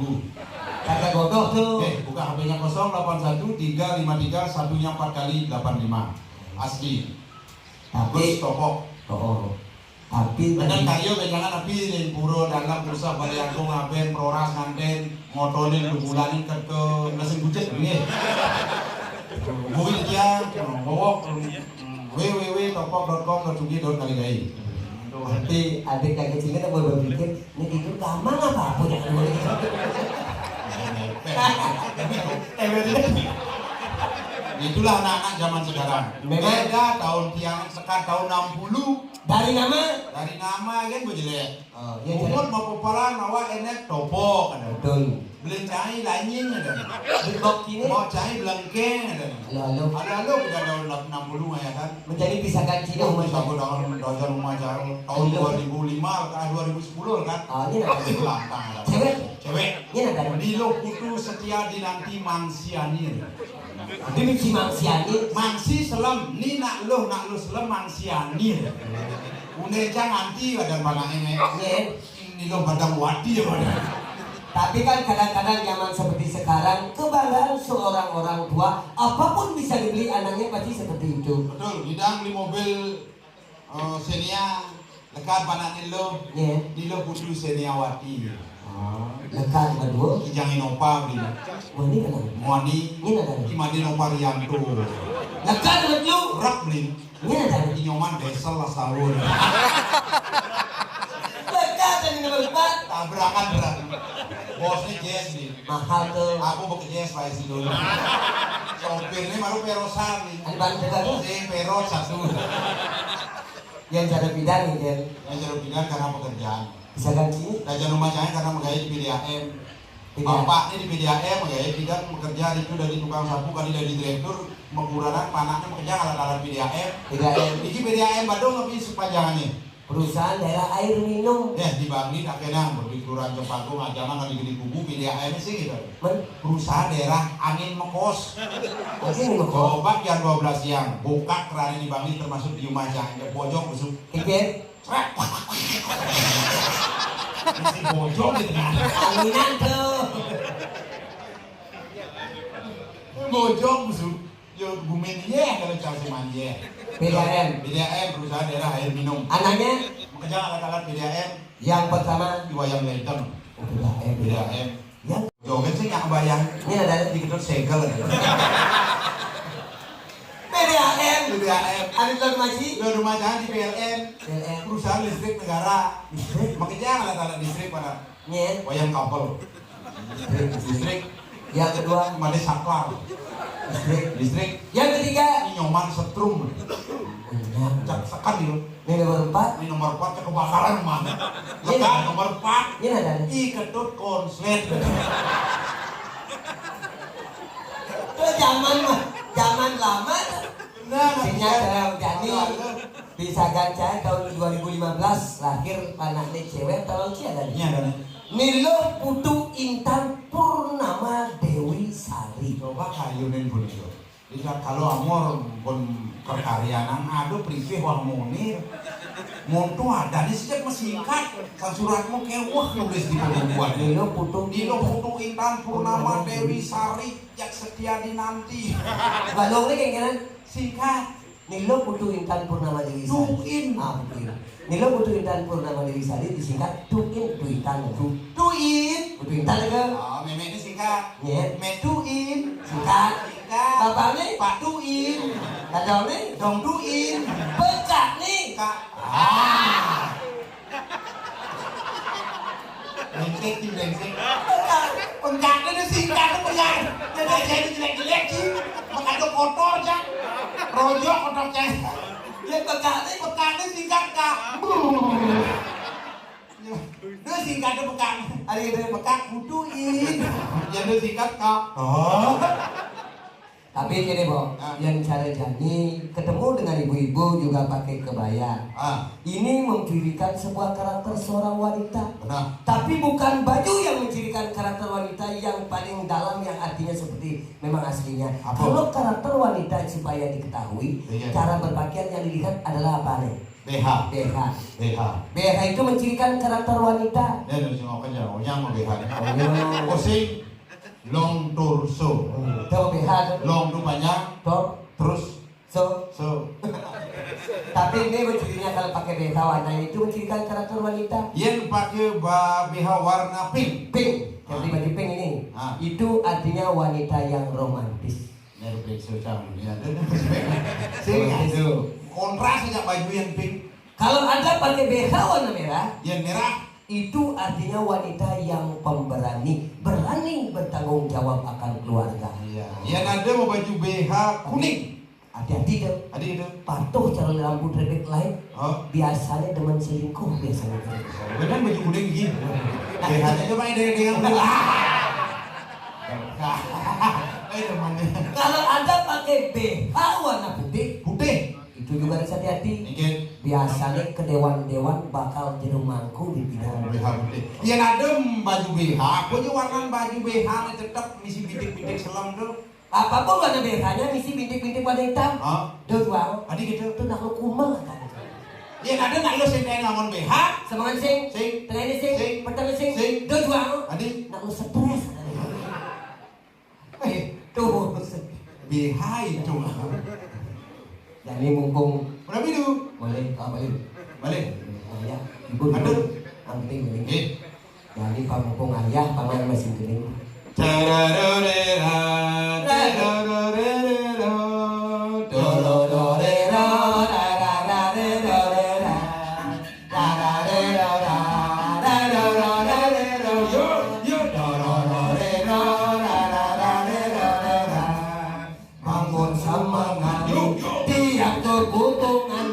Speaker 1: kata godok tuh.
Speaker 2: Buka HP-nya 081 353 satunya 4 kali 85. Asli.
Speaker 1: Tapi
Speaker 2: Terus topok.
Speaker 1: oh. Tapi
Speaker 2: Benar kayu pegangan api di puro dalam bursa baliagung ngaben proras nganten motonin bulanin ke mesin bujet ini. Bui dia bawok www.topok.com.id.
Speaker 1: Tapi adik kakek kecilnya tak boleh berpikir ini tidur gampang apa aku jangan boleh
Speaker 2: Itulah anak-anak zaman sekarang. Beda tahun tiang sekat tahun 60
Speaker 1: dari nama.
Speaker 2: dari nama kan gue jelek.
Speaker 1: Oh, ya
Speaker 2: Umur mau popalan awak enek topok ada.
Speaker 1: betul.
Speaker 2: Belencai lanying ada.
Speaker 1: Betok ini
Speaker 2: Mau cai belengkeng ada.
Speaker 1: lalu
Speaker 2: Ada udah tahun 60 ya kan.
Speaker 1: menjadi pisakan Cina umat
Speaker 2: Bisa tahun dojan rumah jauh tahun 2005 ke 2010 kan.
Speaker 1: Oh, ini ada
Speaker 2: Lantang ada.
Speaker 1: Cewek?
Speaker 2: Cewek.
Speaker 1: Ini ada
Speaker 2: Dilo putu setia dinanti mangsianir.
Speaker 1: Bibi si mangsiani.
Speaker 2: Mangsi selam ni nak lu selam mangsianir. Uneja nganti badan banang ini.
Speaker 1: Iya.
Speaker 2: Ini lo badan wadi ya badan.
Speaker 1: Tapi kan kadang-kadang zaman seperti sekarang kebanggaan seorang orang tua apapun bisa dibeli anaknya pasti seperti itu.
Speaker 2: Betul, hidang di mobil Xenia lekat pananin lo.
Speaker 1: Iya.
Speaker 2: Di lo putu Xeniawati.
Speaker 1: Lekat berdua.
Speaker 2: Kijang Inopa beli.
Speaker 1: Wah ini kan.
Speaker 2: Muani
Speaker 1: Ini ada.
Speaker 2: Imadi Inopa Rianto.
Speaker 1: Lekat berdua.
Speaker 2: Rak beli.
Speaker 1: Ini ada.
Speaker 2: Inyoman desel lah sahur.
Speaker 1: Lekat dan nomor 4.
Speaker 2: Tabrakan berat. Bosnya Jess nih.
Speaker 1: Mahal tuh.
Speaker 2: Aku mau ke Jess Pak isi dulu. Sopirnya baru perosan nih.
Speaker 1: Ada bahan juga.
Speaker 2: Perot satu.
Speaker 1: Yang cara bidang nih Del.
Speaker 2: Yang jarum pindah karena pekerjaan.
Speaker 1: Bisa ganti.
Speaker 2: Dajan rumah jangan karena menggaya di PDAM. Bapak ini di PDAM menggaya tidak bekerja itu dari tukang sapu kali dari direktur menguranan panahnya bekerja alat-alat PDAM.
Speaker 1: PDAM.
Speaker 2: Ini PDAM Bandung lebih sepanjangannya.
Speaker 1: Perusahaan daerah air minum.
Speaker 2: Ya di Bangli tak kena berpikuran Jepangku ngajaman nggak digini kubu PDAM sih gitu.
Speaker 1: Men.
Speaker 2: Perusahaan daerah angin mekos.
Speaker 1: Oke nih kok.
Speaker 2: Coba jam 12 siang buka keran di Bangli termasuk di rumah jangan ke pojok busuk.
Speaker 1: Kipir.
Speaker 2: Mesti pojok gitu kan.
Speaker 1: Anginan tuh.
Speaker 2: Bojong busuk. Yo gumen ye kalau cau si manje.
Speaker 1: PDAM.
Speaker 2: PDAM perusahaan daerah air minum.
Speaker 1: Anaknya
Speaker 2: Mengejar alat-alat PDAM
Speaker 1: yang pertama
Speaker 2: di wayang lenteng.
Speaker 1: PDAM.
Speaker 2: PDAM.
Speaker 1: Yang
Speaker 2: Joget sih nggak bayang.
Speaker 1: ini ada
Speaker 2: Diketut segel.
Speaker 1: PDAM.
Speaker 2: PDAM.
Speaker 1: Ada informasi?
Speaker 2: Udah rumah jalan di PLN.
Speaker 1: PLN.
Speaker 2: Perusahaan listrik negara.
Speaker 1: Listrik.
Speaker 2: Mengejar alat-alat listrik pada
Speaker 1: Nyen.
Speaker 2: wayang kapal. Listrik.
Speaker 1: Yang kedua
Speaker 2: Kembali saklar.
Speaker 1: listrik.
Speaker 2: Listrik.
Speaker 1: Yang ketiga
Speaker 2: Ini nyoman setrum. Cak sekan itu.
Speaker 1: ini nomor 4.
Speaker 2: Ini nomor 4 kebakaran mana? Lekat nomor 4.
Speaker 1: Ini ada.
Speaker 2: Ketut konslet.
Speaker 1: Itu zaman lama.
Speaker 2: Nah,
Speaker 1: Sinyal Jani bisa ganca tahun 2015 lahir anaknya cewek tolong sih ada.
Speaker 2: Ini ada nih.
Speaker 1: Nilo Putu Intan Purnama Dewi Sari.
Speaker 2: Coba kayunin pun itu. Jika kalau amor pun perkaryanan ada privih wang monir. Montu ada di sejak mesingkat. Kan suratmu kewah nulis di pembukuan.
Speaker 1: Nilo Putu
Speaker 2: Intan Purnama Dewi Sari yang setia dinanti.
Speaker 1: Balong nih kayaknya
Speaker 2: Singkat.
Speaker 1: Nilo Putu Intan Purnama Dewi Sari.
Speaker 2: Tuin.
Speaker 1: Tuin. Nilo Putu Intan Purnama Dewi Sari disingkat Tuin. Tuitan.
Speaker 2: Tuin.
Speaker 1: Putu Intan kan?
Speaker 2: Oh, meme ini singkat.
Speaker 1: Iya.
Speaker 2: Metuin.
Speaker 1: Singkat.
Speaker 2: Singkat.
Speaker 1: Bapaknya
Speaker 2: Pak Tuin.
Speaker 1: Kadangnya
Speaker 2: Dong Tuin.
Speaker 1: Becak nih.
Speaker 2: Kak. Brengsek sih brengsek. Penjaganya itu singkat tuh penjag. Jadi saya itu jelek-jelek sih. Makanya kotor cak. Rojok kotor cak.
Speaker 1: Ya
Speaker 2: Pekaknya singkat kak. Itu singkatnya pekak.
Speaker 1: ada gitu.
Speaker 2: Pekak butuhin. Jadi singkat kak. Oh.
Speaker 1: Tapi gini Bo, yang cara Jani ketemu dengan ibu-ibu juga pakai kebaya. Ini mencirikan sebuah karakter seorang wanita.
Speaker 2: Benar.
Speaker 1: Tapi bukan baju yang mencirikan karakter wanita yang paling dalam yang artinya seperti memang aslinya.
Speaker 2: Apa?
Speaker 1: Kalau karakter wanita supaya diketahui,
Speaker 2: Iya.
Speaker 1: cara berpakaian yang dilihat adalah apa nih?
Speaker 2: BH.
Speaker 1: BH.
Speaker 2: BH.
Speaker 1: BH itu mencirikan karakter wanita.
Speaker 2: Ya dari sini aja. Yang mau BH.
Speaker 1: Oh.
Speaker 2: Pusing. Long torso.
Speaker 1: Tahu BH
Speaker 2: Long tuh banyak.
Speaker 1: Top.
Speaker 2: Terus
Speaker 1: So,
Speaker 2: so.
Speaker 1: tapi ini mencirinya kalau pakai BH warna itu mencirikan karakter wanita.
Speaker 2: Yang pakai BH warna pink.
Speaker 1: Pink, yang di baju pink ini, itu artinya wanita yang romantis.
Speaker 2: Ini pink susah. Ya, sih itu. Kontras aja baju yang pink.
Speaker 1: Kalau ada pakai BH warna merah,
Speaker 2: Yang merah.
Speaker 1: itu artinya wanita yang pemberani, berani bertanggung jawab akan keluarga.
Speaker 2: Iya. Yang ada mau baju BH kuning.
Speaker 1: Hati-hati tuh.
Speaker 2: Ada itu.
Speaker 1: Patuh cara lampu traffic light.
Speaker 2: Oh.
Speaker 1: Biasanya demen selingkuh biasanya.
Speaker 2: Benar baju kuning gini. BH-nya coba dengan kuning. Temannya.
Speaker 1: Kalau ada pakai BH warna putih, itu juga harus hati-hati.
Speaker 2: Ingin.
Speaker 1: Biasanya ke dewan-dewan bakal jadi mangku di bidang
Speaker 2: BH putih. Yang ada baju BH. Punya warna baju BH tetap misi bintik-bintik selang tuh.
Speaker 1: apapun warna BH-nya misi bintik-bintik warna hitam. Tuh bang,
Speaker 2: Adi gitu.
Speaker 1: itu nak lu kumel kan?
Speaker 2: Yang ada nak lo sendiri ngomong BH.
Speaker 1: Semangat sing,
Speaker 2: Sing.
Speaker 1: tengah ini sing,
Speaker 2: Sing.
Speaker 1: pertama sing,
Speaker 2: Sing.
Speaker 1: tuh bang,
Speaker 2: Adi.
Speaker 1: nak lu stres. Tuh,
Speaker 2: BH itu.
Speaker 1: jadi mumpung
Speaker 2: Berapa itu?
Speaker 1: boleh, balik.
Speaker 2: Balik.
Speaker 1: Ayah, ibu
Speaker 2: Ada.
Speaker 1: dulu, nanti boleh. Jadi mumpung ayah, paman masih gini. Bangun semangat, tiap kebutuhan,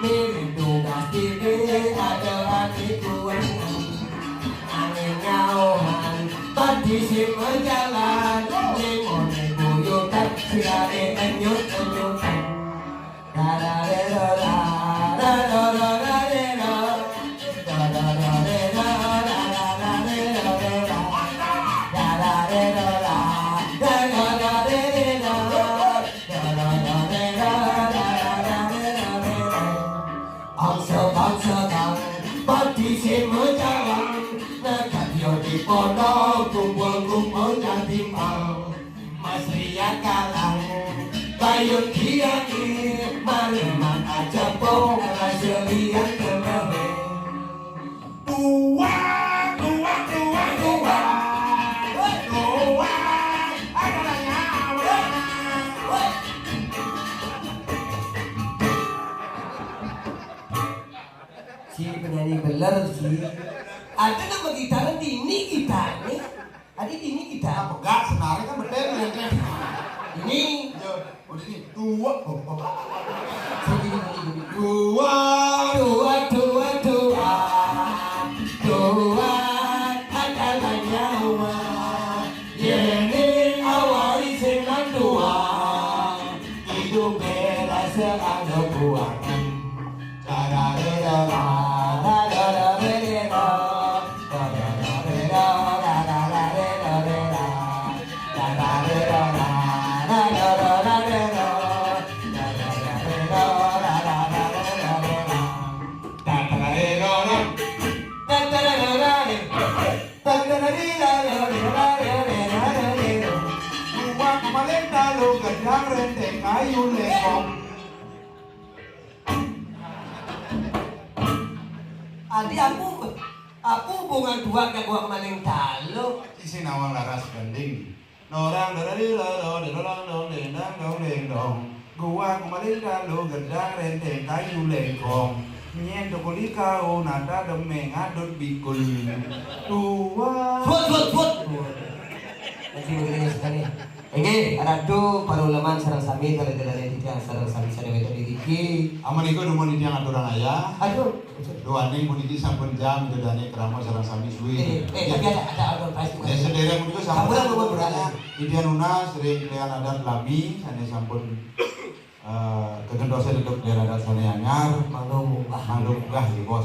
Speaker 1: miring tugas diri, ada hati kuengan. Angin nyauhan, badisi berjalan, limone buyutan, sigare enyut-enyutan. Da-da-da-da-da, da-da-da-da-da-da, da-da-da-da-da, da-da-da-da-da-da, da-da-da-da-da, da-da-da-da-da-da, da-da-da-da-da-da. Bangsa-bangsa badisi berjalan, negara di pondok, kumpul-kumpul dan timbang. Mas Ria kalang, bayun kiai, mari bener sih. Ada nama gitar ini gitar nih. Ada ini gitar.
Speaker 2: Enggak, senarnya kan bener ya.
Speaker 1: Ini.
Speaker 2: Yo, udah ini dua.
Speaker 1: Gini.
Speaker 2: Dua.
Speaker 1: Dua adalah nyawa. Ini awali senang dua. Hidup berasa ada buah.
Speaker 2: Dua kemarin lalu gedang renteng kayu lekong.
Speaker 1: Adi aku hubungan dua ke gua kemarin talo.
Speaker 2: Isi nawang laras gending. Norang dari lalu dorang dong dendang dong dendong. Gua kemarin lalu gedang renteng kayu lekong. Nyen dokoli kau nada demeng adut bikul. Dua.
Speaker 1: Buat. Nanti begini sekali. Oke, ada tuh parulaman sarang sami kalau tidak ada yang sarang sami sarang itu diriki.
Speaker 2: Aman iku numun ini yang aturan ayah.
Speaker 1: Aduh.
Speaker 2: Doa nih mun iki sampun jam gedane kerama sarang sami suwi.
Speaker 1: Tapi ada order price juga.
Speaker 2: Ya sederek mun iku sampun.
Speaker 1: Sampun numun berada.
Speaker 2: Idian una sering klian adat lami sane sampun kegendosan untuk daerah adat sane anyar.
Speaker 1: Manggung munggah.
Speaker 2: Manggung munggah di bos.